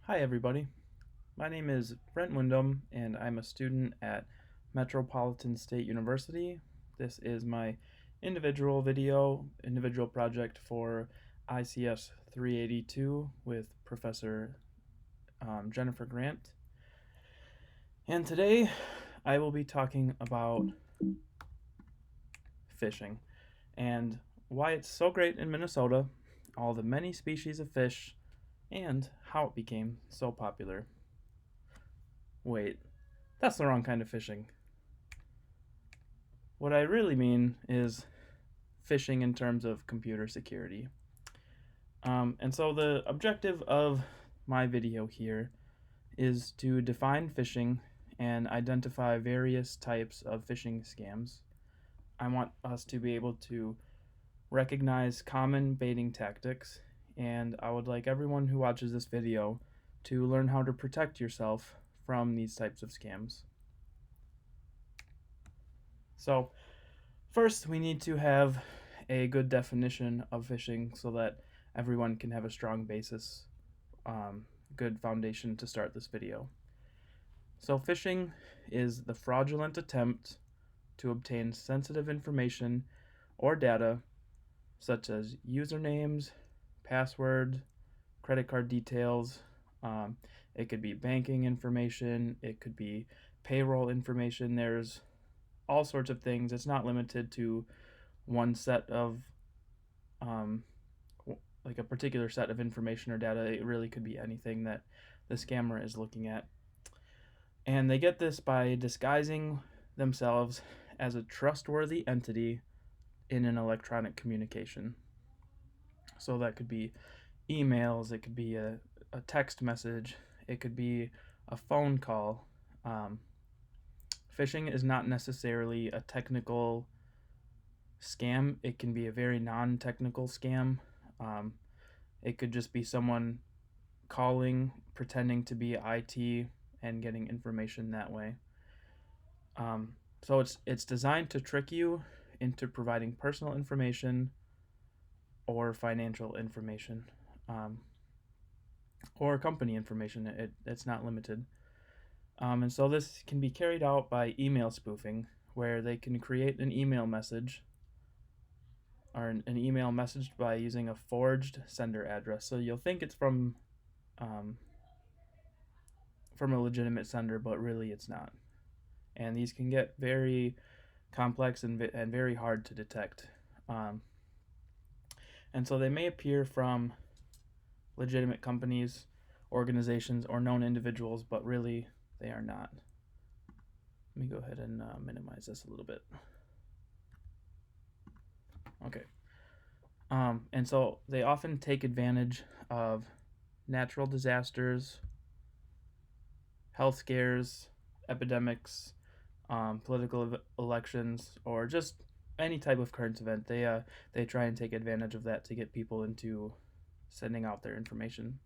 Hi everybody, my name is Brent Wyndham and I'm a student at Metropolitan State University. This is my individual project for ICS 382 with Professor Jennifer Grant. And today I will be talking about fishing and why it's so great in Minnesota, all the many species of fish, and how it became so popular. Wait, that's the wrong kind of fishing. What I really mean is phishing in terms of computer security. And so the objective of my video here is to define phishing and identify various types of phishing scams. I want us to be able to recognize common baiting tactics, and I would like everyone who watches this video to learn how to protect yourself from these types of scams. So, first, we need to have a good definition of phishing so that everyone can have a strong basis, good foundation to start this video. So, phishing is the fraudulent attempt to obtain sensitive information or data such as usernames, password, credit card details. It could be banking information, it could be payroll information. There's all sorts of things. It's not limited to one set of like a particular set of information or data. It really could be anything that the scammer is looking at. And they get this by disguising themselves as a trustworthy entity in an electronic communication. So that could be emails, it could be a text message, it could be a phone call. Phishing is not necessarily a technical scam. It can be a very non-technical scam. It could just be someone calling, pretending to be IT, and getting information that way. So it's designed to trick you into providing personal information or financial information, or company information. It's not limited. And so this can be carried out by email spoofing, where they can create an email message or an email messaged by using a forged sender address. So you'll think it's from a legitimate sender, but really it's not. And these can get very complex and very hard to detect. And so they may appear from legitimate companies, organizations, or known individuals, but really they are not. Let me go ahead and minimize this a little bit. Okay. And so they often take advantage of natural disasters, health scares, epidemics, political elections, or just any type of current event. They try and take advantage of that to get people into sending out their information.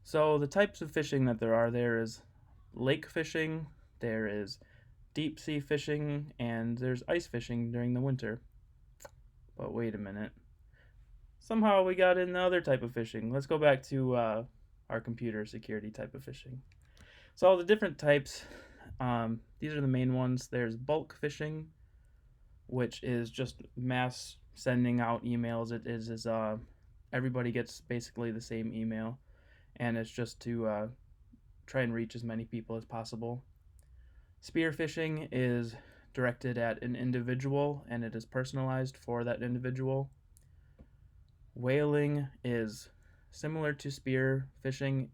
So the types of phishing that there is lake fishing, there is deep sea fishing, and there's ice fishing during the winter. But wait a minute. Somehow we got in the other type of phishing. Let's go back to our computer security type of phishing. So the different types, these are the main ones. There's bulk phishing, which is just mass sending out emails. It is everybody gets basically the same email, and it's just to try and reach as many people as possible. Spear phishing is directed at an individual, and it is personalized for that individual. Whaling is similar to spear phishing,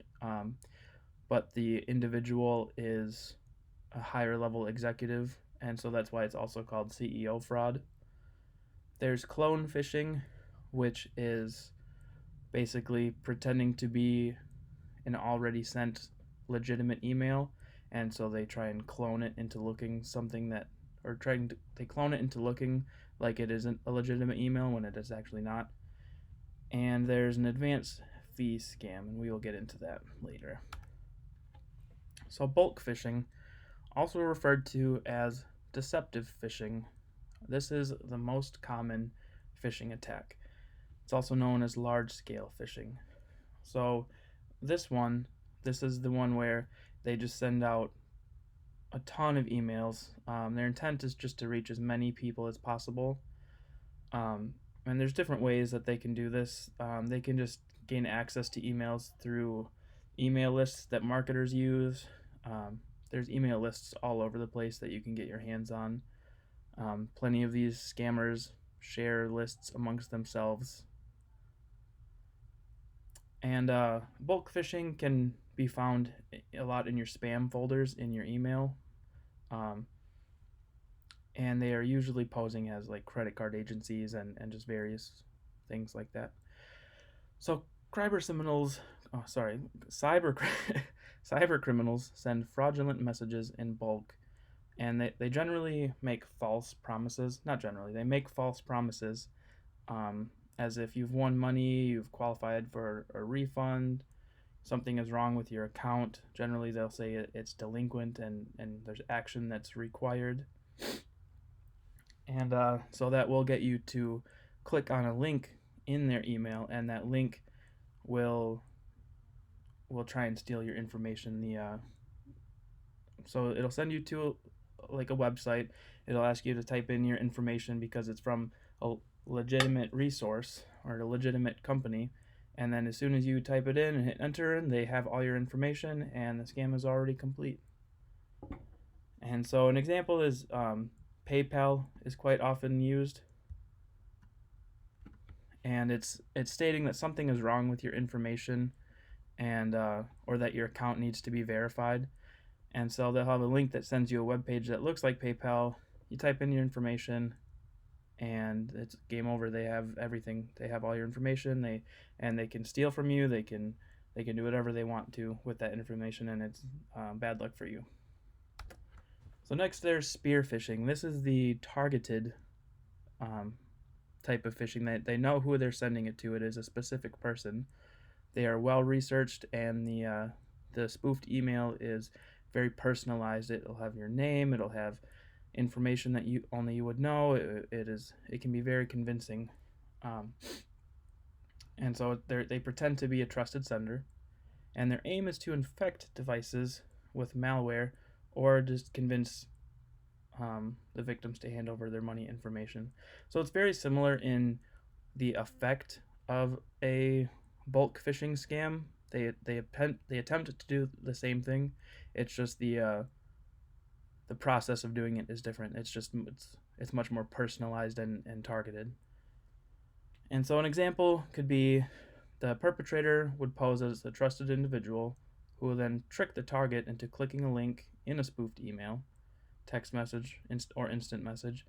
but the individual is a higher level executive, and so that's why it's also called CEO fraud. There's clone phishing, which is basically pretending to be an already sent legitimate email, and so they try and clone it into looking something that, or they clone it into looking like it isn't a legitimate email when it is actually not. And there's an advanced fee scam, and we will get into that later. So bulk phishing, also referred to as deceptive phishing. This is the most common phishing attack. It's also known as large-scale phishing. So this is the one where they just send out a ton of emails. Their intent is just to reach as many people as possible. Um, and there's different ways that they can do this. They can just gain access to emails through email lists that marketers use. Um, there's email lists all over the place that you can get your hands on. Plenty of these scammers share lists amongst themselves. And bulk phishing can be found a lot in your spam folders in your email. Um, and they are usually posing as like credit card agencies and just various things like that. So cyber cyber criminals send fraudulent messages in bulk, and they generally make false promises. Not generally, they make false promises, as if you've won money, you've qualified for a refund, something is wrong with your account. Generally, they'll say it's delinquent and there's action that's required. And so that will get you to click on a link in their email, and that link will try and steal your information. So it'll send you to like a website. It'll ask you to type in your information because it's from a legitimate resource or a legitimate company. And then as soon as you type it in and hit enter, they have all your information and the scam is already complete. And so an example is PayPal is quite often used, and it's stating that something is wrong with your information, and or that your account needs to be verified. And so they'll have a link that sends you a web page that looks like PayPal. You type in your information, and it's game over. They have everything. They have all your information. They can steal from you. They can do whatever they want to with that information, and it's bad luck for you. So next, there's spear phishing. This is the targeted type of phishing. That they know who they're sending it to. It is a specific person. They are well researched, and the spoofed email is very personalized. It'll have your name. It'll have information that only you would know. It can be very convincing, and so they pretend to be a trusted sender, and their aim is to infect devices with malware or just convince the victims to hand over their money information. So it's very similar in the effect of a bulk phishing scam. They attempt to do the same thing. It's just the process of doing it is different. It's much more personalized and targeted. And so an example could be the perpetrator would pose as a trusted individual who will then trick the target into clicking a link in a spoofed email, text message, or instant message.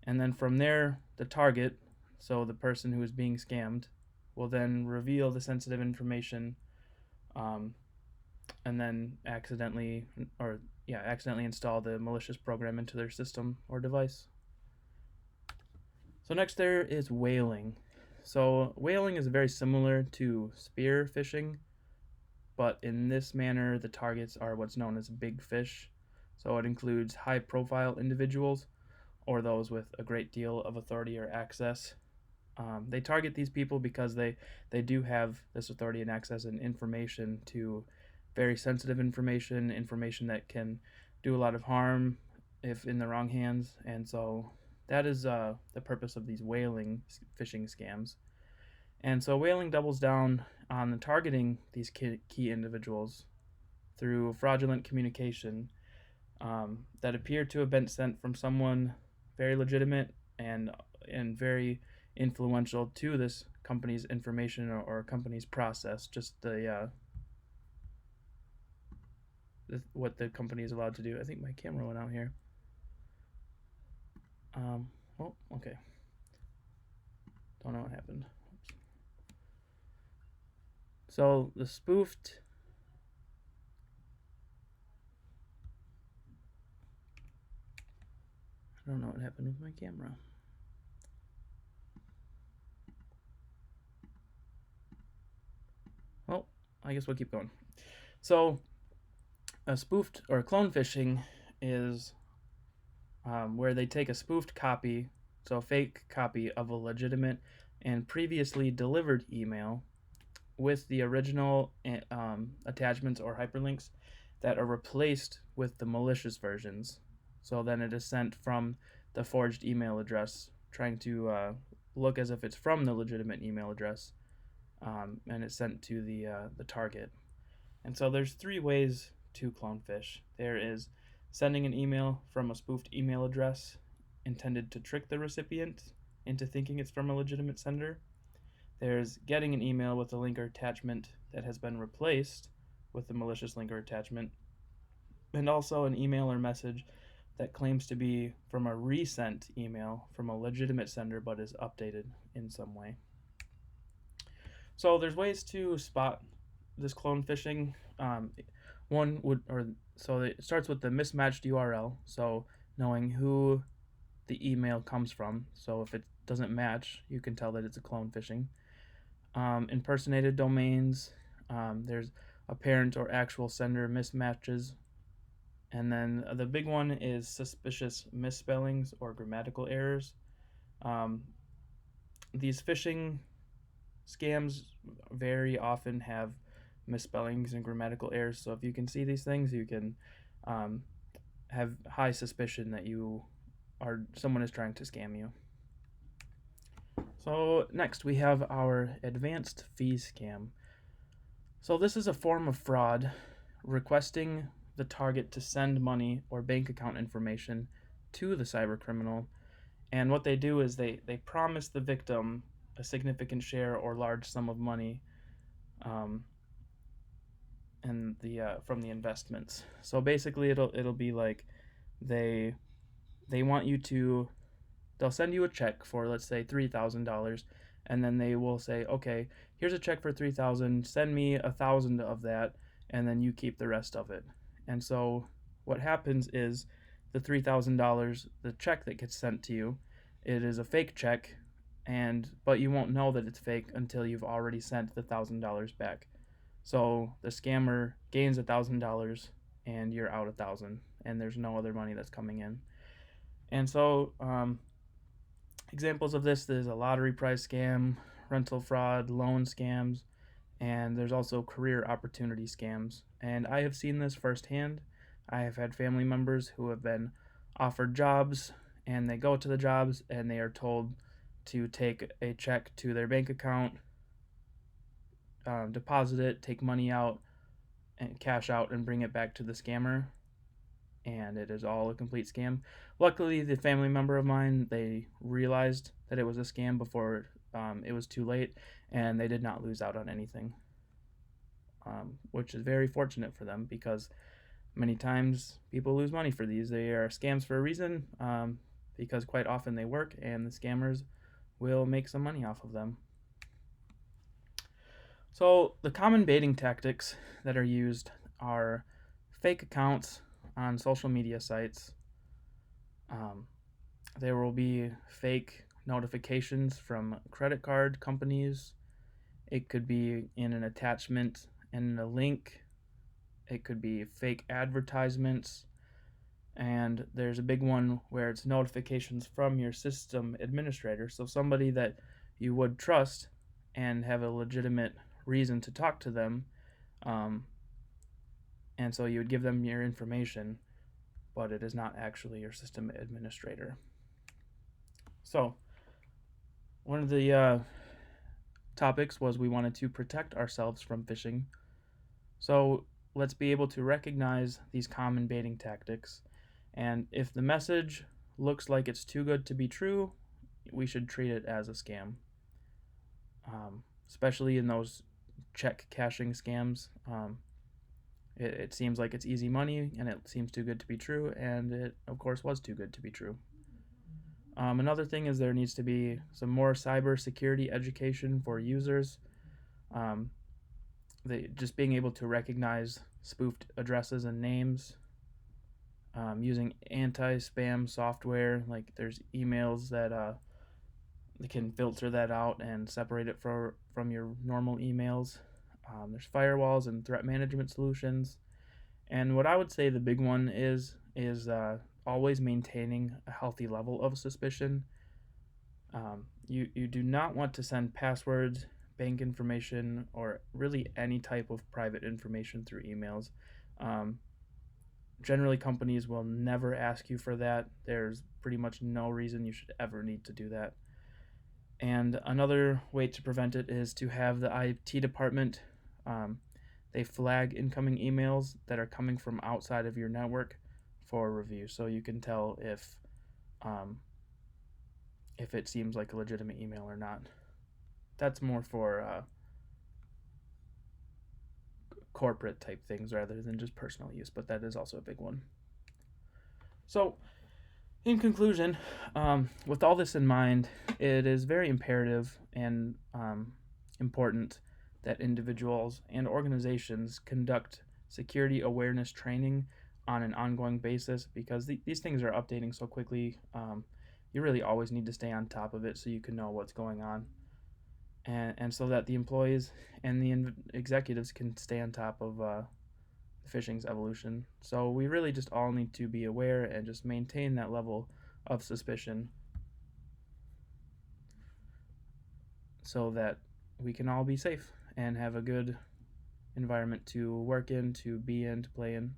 And then from there, the target, so the person who is being scammed, will then reveal the sensitive information, and then accidentally install the malicious program into their system or device. So next there is whaling. So whaling is very similar to spear phishing, but in this manner the targets are what's known as big fish. So it includes high-profile individuals or those with a great deal of authority or access. They target these people because they do have this authority and access and information to very sensitive information that can do a lot of harm if in the wrong hands. And so that is the purpose of these whaling phishing scams. And so whaling doubles down on targeting these key individuals through fraudulent communication that appear to have been sent from someone very legitimate and very influential to this company's information or company's process. Just what the company is allowed to do. I think my camera went out here. Oh, okay. Don't know what happened. Oops. So the spoofed I don't know what happened with my camera. Well, I guess we'll keep going. So a spoofed or clone phishing is where they take a spoofed copy, so a fake copy of a legitimate and previously delivered email with the original attachments or hyperlinks that are replaced with the malicious versions. So then it is sent from the forged email address, trying to look as if it's from the legitimate email address, and it's sent to the target. And so there's three ways to clone phish. There is sending an email from a spoofed email address intended to trick the recipient into thinking it's from a legitimate sender. There's getting an email with a link or attachment that has been replaced with the malicious link or attachment, and also an email or message that claims to be from a resent email from a legitimate sender but is updated in some way. So there's ways to spot this clone phishing. So it starts with the mismatched URL, so knowing who the email comes from. So if it doesn't match, you can tell that it's a clone phishing. Impersonated domains. There's apparent or actual sender mismatches. And then the big one is suspicious misspellings or grammatical errors. These phishing scams very often have misspellings and grammatical errors. So if you can see these things, you can have high suspicion that someone is trying to scam you. So next we have our advanced fee scam. So this is a form of fraud requesting the target to send money or bank account information to the cybercriminal. And what they do is they promise the victim a significant share or large sum of money and from the investments. So basically it'll be like they'll send you a check for, let's say, $3,000, and then they will say, okay, here's a check for $3,000, send me 1,000 of that, and then you keep the rest of it. And so what happens is the $3,000, the check that gets sent to you, it is a fake check, but you won't know that it's fake until you've already sent the $1,000 back. So the scammer gains $1,000 and you're out 1,000, and there's no other money that's coming in. And so examples of this, there's a lottery prize scam, rental fraud, loan scams, and there's also career opportunity scams. And I have seen this firsthand. I have had family members who have been offered jobs, and they go to the jobs and they are told to take a check to their bank account, deposit it, take money out, and cash out and bring it back to the scammer. And it is all a complete scam. Luckily, the family member of mine, they realized that it was a scam before it was too late, and they did not lose out on anything, which is very fortunate for them, because many times people lose money for these. They are scams for a reason, because quite often they work, and the scammers will make some money off of them. So the common baiting tactics that are used are fake accounts on social media sites. There will be fake notifications from credit card companies. It could be in an attachment and a link. It could be fake advertisements. And there's a big one where it's notifications from your system administrator, so somebody that you would trust and have a legitimate reason to talk to them, and so you would give them your information, but it is not actually your system administrator. So one of the topics was we wanted to protect ourselves from phishing. So let's be able to recognize these common baiting tactics, and if the message looks like it's too good to be true, we should treat it as a scam, especially in those check cashing scams. It seems like it's easy money, and it seems too good to be true, and it, of course, was too good to be true. Another thing is there needs to be some more cyber security education for users. Just being able to recognize spoofed addresses and names, using anti-spam software, like there's emails that can filter that out and separate it from your normal emails. There's firewalls and threat management solutions. And what I would say the big one is always maintaining a healthy level of suspicion. You do not want to send passwords bank information or really any type of private information through emails. Um, Generally, companies will never ask you for that. There's pretty much no reason you should ever need to do that. And another way to prevent it is to have the IT department, um, they flag incoming emails that are coming from outside of your network for review, so you can tell um, if it seems like a legitimate email or not. That's more for corporate type things rather than just personal use, but that is also a big one. So, in conclusion, with all this in mind, it is very imperative and important that individuals and organizations conduct security awareness training on an ongoing basis, because these things are updating so quickly. You really always need to stay on top of it so you can know what's going on, and so that the employees and the executives can stay on top of phishing's evolution. So we really just all need to be aware and just maintain that level of suspicion so that we can all be safe and have a good environment to work in, to be in, to play in.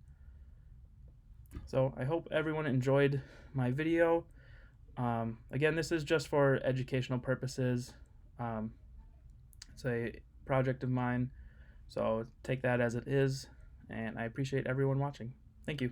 So I hope everyone enjoyed my video. Again, this is just for educational purposes. It's a project of mine, so take that as it is, and I appreciate everyone watching. Thank you.